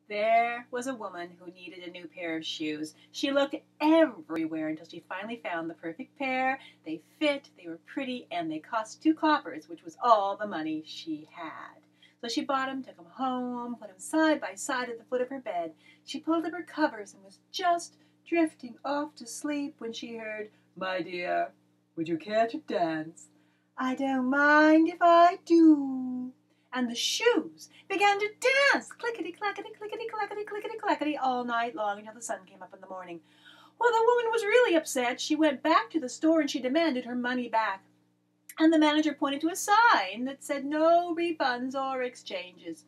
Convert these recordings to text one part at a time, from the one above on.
There was a woman who needed a new pair of shoes. She looked everywhere until she finally found the perfect pair. They fit, they were pretty, and they cost 2 coppers, which was all the money she had. So she bought them, took them home, put them side by side at the foot of her bed. She pulled up her covers and was just drifting off to sleep when she heard, "My dear, would you care to dance?" "I don't mind if I do." And the shoes began to dance, clickety-clackety, clickety-clackety, clickety-clackety, all night long until the sun came up in the morning. Well, the woman was really upset. She went back to the store and she demanded her money back. And the manager pointed to a sign that said no refunds or exchanges.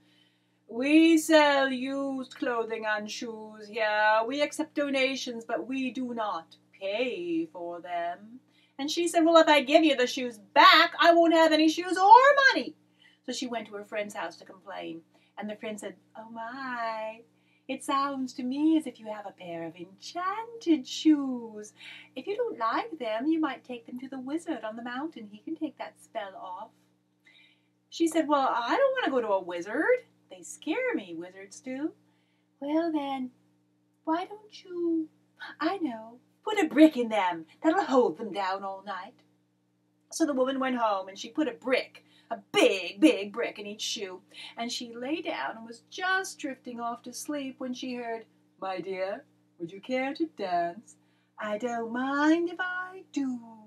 "We sell used clothing and shoes here. We accept donations, but we do not pay for them." And she said, "Well, if I give you the shoes back, I won't have any shoes or money." So she went to her friend's house to complain. And the friend said, "Oh my, it sounds to me as if you have a pair of enchanted shoes. If you don't like them, you might take them to the wizard on the mountain. He can take that spell off." She said, "Well, I don't want to go to a wizard. They scare me, wizards do." "Well then, why don't you, I know, put a brick in them. That'll hold them down all night." So the woman went home and she put a big, big brick in each shoe. And she lay down and was just drifting off to sleep when she heard, "My dear, would you care to dance?" "I don't mind if I do."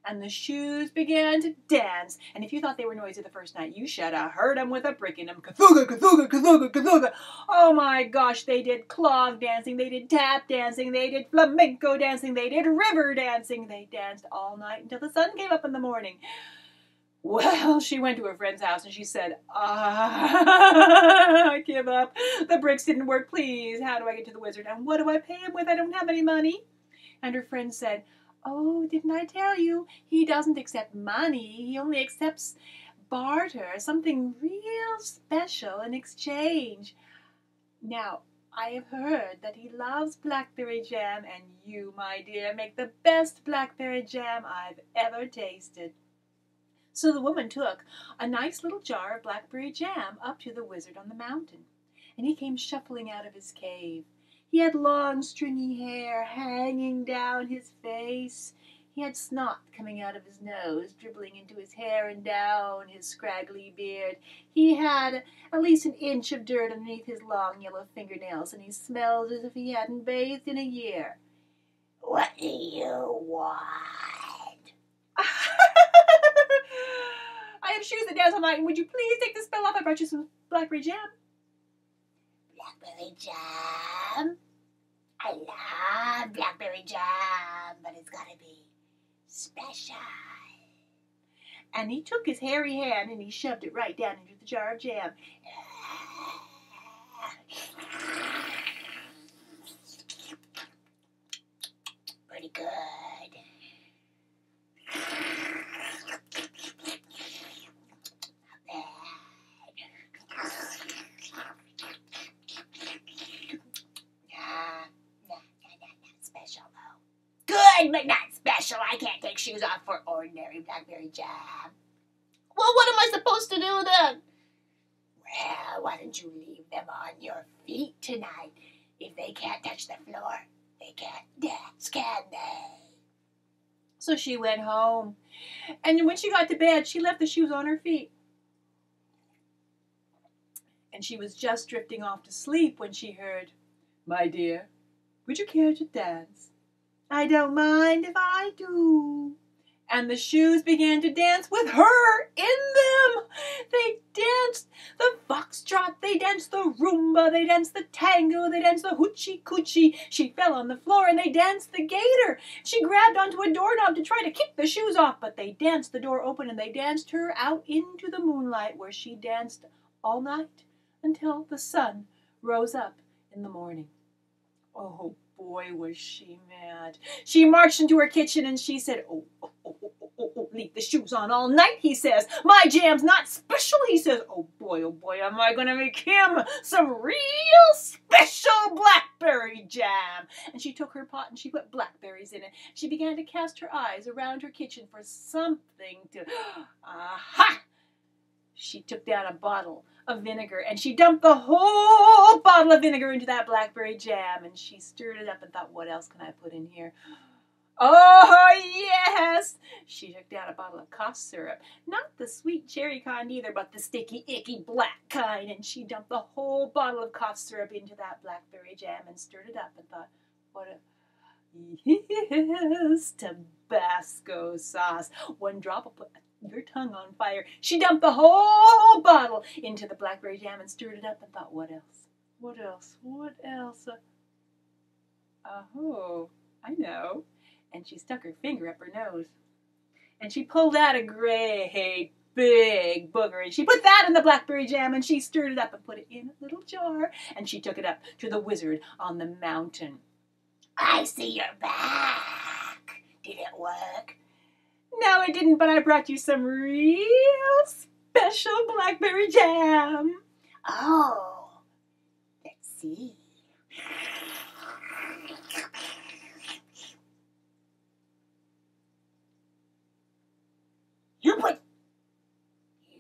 And the shoes began to dance. And if you thought they were noisy the first night, you should have heard them with a brick in them. Kathuga, kathuga, kathuga, kathuga. Oh my gosh, they did clog dancing, they did tap dancing, they did flamenco dancing, they did river dancing. They danced all night until the sun came up in the morning. Well, she went to her friend's house and she said, "I give up. The bricks didn't work. Please, how do I get to the wizard? And what do I pay him with? I don't have any money." And her friend said, "Oh, didn't I tell you? He doesn't accept money. He only accepts barter, something real special in exchange. Now, I have heard that he loves blackberry jam, and you, my dear, make the best blackberry jam I've ever tasted." So the woman took a nice little jar of blackberry jam up to the wizard on the mountain, and he came shuffling out of his cave. He had long, stringy hair hanging down his face. He had snot coming out of his nose, dribbling into his hair and down his scraggly beard. He had at least an inch of dirt underneath his long yellow fingernails, and he smelled as if he hadn't bathed in a year. "What do you want?" "I have shoes that dance all night, and would you please take the spell off? I brought you some blackberry jam." "Blackberry jam? I love blackberry jam, but it's gotta be special." And he took his hairy hand and he shoved it right down into the jar of jam. Pretty good. Good, but not special. I can't take shoes off for ordinary blackberry jam. "Well, what am I supposed to do then?" "Well, why don't you leave them on your feet tonight? If they can't touch the floor, they can't dance, can they?" So she went home, and when she got to bed, she left the shoes on her feet. And she was just drifting off to sleep when she heard, "My dear, would you care to dance?" "I don't mind if I do." And the shoes began to dance with her in them. They danced the foxtrot, they danced the rumba, they danced the tango, they danced the hoochie coochie. She fell on the floor and they danced the gator. She grabbed onto a doorknob to try to kick the shoes off, but they danced the door open and they danced her out into the moonlight, where she danced all night until the sun rose up in the morning. Oh boy, was she mad. She marched into her kitchen and she said, "Oh, leave the shoes on all night," he says. "My jam's not special," he says. Oh boy, am I going to make him some real special blackberry jam." And she took her pot and she put blackberries in it. She began to cast her eyes around her kitchen for something to... Aha! She took down a bottle of vinegar and she dumped the whole bottle of vinegar into that blackberry jam, and she stirred it up and thought, what else can I put in here? Oh, yes! She took down a bottle of cough syrup. Not the sweet cherry kind either, but the sticky, icky, black kind. And she dumped the whole bottle of cough syrup into that blackberry jam and stirred it up and thought, what a... Yes, Tabasco sauce. One drop will put your tongue on fire. She dumped the whole bottle into the blackberry jam and stirred it up and thought, what else? What else? What else? Oh, I know. And she stuck her finger up her nose. And she pulled out a great big booger. And she put that in the blackberry jam and she stirred it up and put it in a little jar. And she took it up to the wizard on the mountain. I see you're back. Did it work? No, it didn't, but I brought you some real special blackberry jam. Oh, let's see.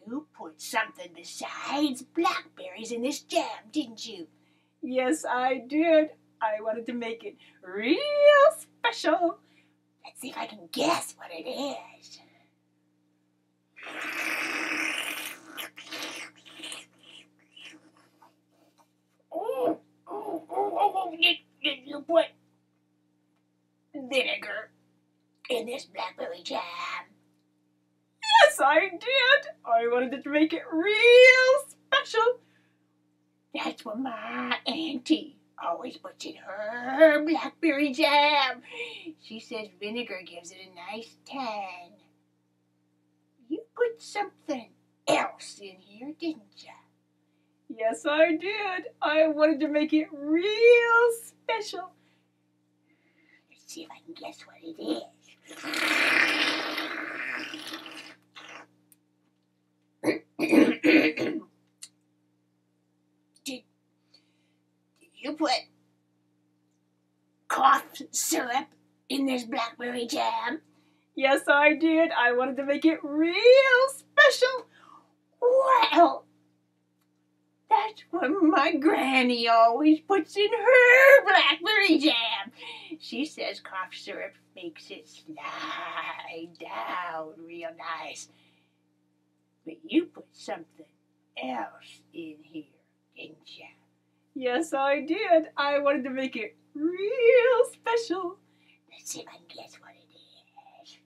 You put something besides blackberries in this jam, didn't you? Yes, I did. I wanted to make it real special. Let's see if I can guess what it is. Did you put vinegar in this blackberry jam? Yes, I did. I wanted to make it real special. That's what my auntie always puts in her blackberry jam. She says vinegar gives it a nice tang. You put something else in here, didn't you? Yes, I did. I wanted to make it real special. Let's see if I can guess what it is. Did you put cough syrup in this blackberry jam? Yes, I did. I wanted to make it real special. Well, that's what my granny always puts in her blackberry jam. She says cough syrup makes it slide down real nice. But you put something else in here, didn't you? Yes, I did. I wanted to make it real special. Let's see if I can guess what it is.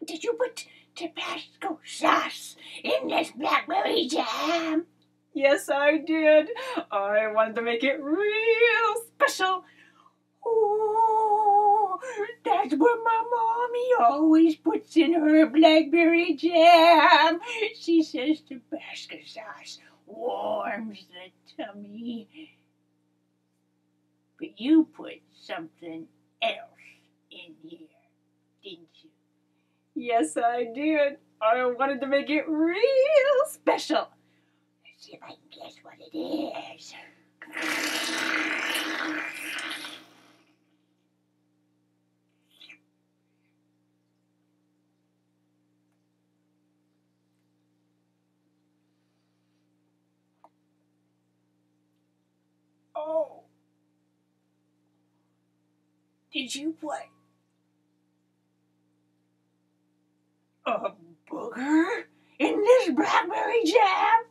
Did you put Tabasco sauce in this blackberry jam? Yes, I did. I wanted to make it real special. Oh, that's what my mommy always puts in her blackberry jam. She says Tabasco sauce warms the tummy. But you put something else in here, didn't you? Yes, I did. I wanted to make it real special. Let's see if I can guess what it is. Oh. Did you put a booger in this blackberry jam?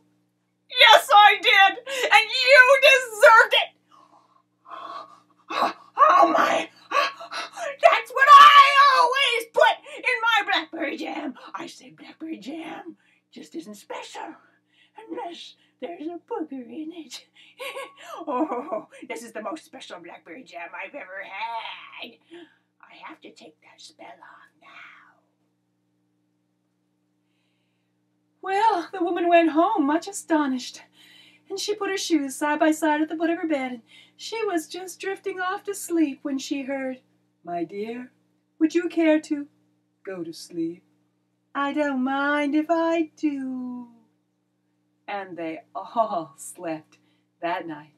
Yes, I did, and you deserved it. Oh my, that's what I always put in my blackberry jam. I say blackberry jam just isn't special unless there's a booger in it. Oh, this is the most special blackberry jam I've ever had. I have to take that spell off now. Well, the woman went home much astonished, and she put her shoes side by side at the foot of her bed, and she was just drifting off to sleep when she heard, "My dear, would you care to go to sleep? I don't mind if I do." And they all slept that night.